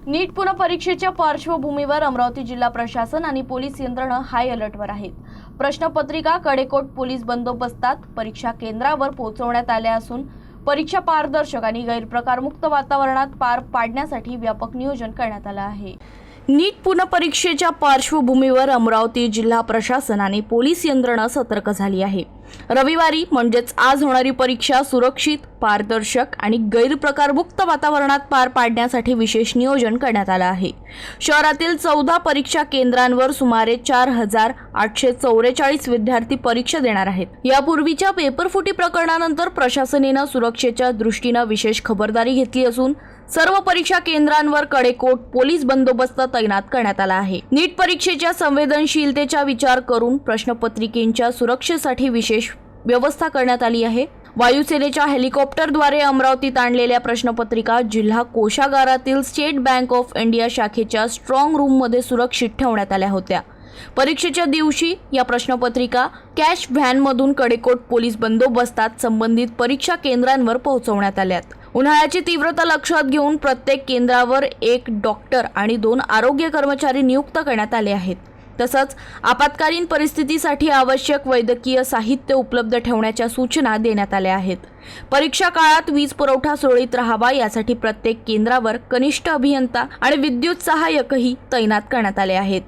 नीट पुनःपरीक्षेच्या पार्श्वभूमीवर अमरावती जिल्हा प्रशासन आणि पोलीस यंत्रणा हाय अलर्टवर आहेत। प्रश्नपत्रिका कडेकोट पोलीस बंदोबस्तात परीक्षा केंद्रावर पोहोचवण्यात आल्या असून परीक्षा पारदर्शक आणि गैरप्रकारमुक्त वातावरणात पार पाडण्यासाठी व्यापक नियोजन करण्यात आलं आहे। नीट पुनःपरीक्षेच्या पार्श्वभूमीवर अमरावती जिल्हा प्रशासन आणि पोलीस यंत्रणा सतर्क झाली आहे। रविवारी म्हणजेच आज होणारी परीक्षा सुरक्षित, पारदर्शक आणि गैरप्रकारमुक्त वातावरणात पार पाडण्यासाठी विशेष नियोजन करण्यात आलं आहे। शहरातील 14 परीक्षा केंद्रांवर सुमारे 4844 विद्यार्थी परीक्षा देणार आहेत। यापूर्वीच्या पेपरफुटी प्रकरणानंतर प्रशासनाने सुरक्षेच्या दृष्टीने विशेष खबरदारी घेतली असून सर्व परीक्षा केंद्रांवर कडेकोट पोलीस बंदोबस्त तैनात करण्यात आला आहे। नीट परीक्षेच्या संवेदनशीलतेचा विचार करून प्रश्नपत्रिकेच्या सुरक्षेसाठी विशेष व्यवस्था करण्यात आली आहे। वायुसेनेच्या हेलिकॉप्टरद्वारे अमरावतीत आणलेल्या प्रश्नपत्रिका जिल्हा कोषागारातील स्टेट बँक ऑफ इंडिया शाखेच्या स्ट्रॉंग रूममध्ये सुरक्षित ठेवण्यात आल्या होत्या। परीक्षेच्या दिवशी या प्रश्नपत्रिका कॅश व्हॅनमधून कडेकोट पोलीस बंदोबस्तात संबंधित परीक्षा केंद्रांवर पोहोचवण्यात आल्यात। उन्हाळ्याची तीव्रता लक्षात घेऊन प्रत्येक केंद्रावर 1 डॉक्टर आणि 2 आरोग्य कर्मचारी नियुक्त करण्यात आले आहेत। तसंच आपत्कालीन परिस्थितीसाठी आवश्यक वैद्यकीय साहित्य उपलब्ध ठेवण्याच्या सूचना देण्यात आल्या आहेत। परीक्षा काळात वीज पुरवठा सुरळीत राहावा यासाठी प्रत्येक केंद्रावर कनिष्ठ अभियंता आणि विद्युत सहाय्यकही तैनात करण्यात आले आहेत।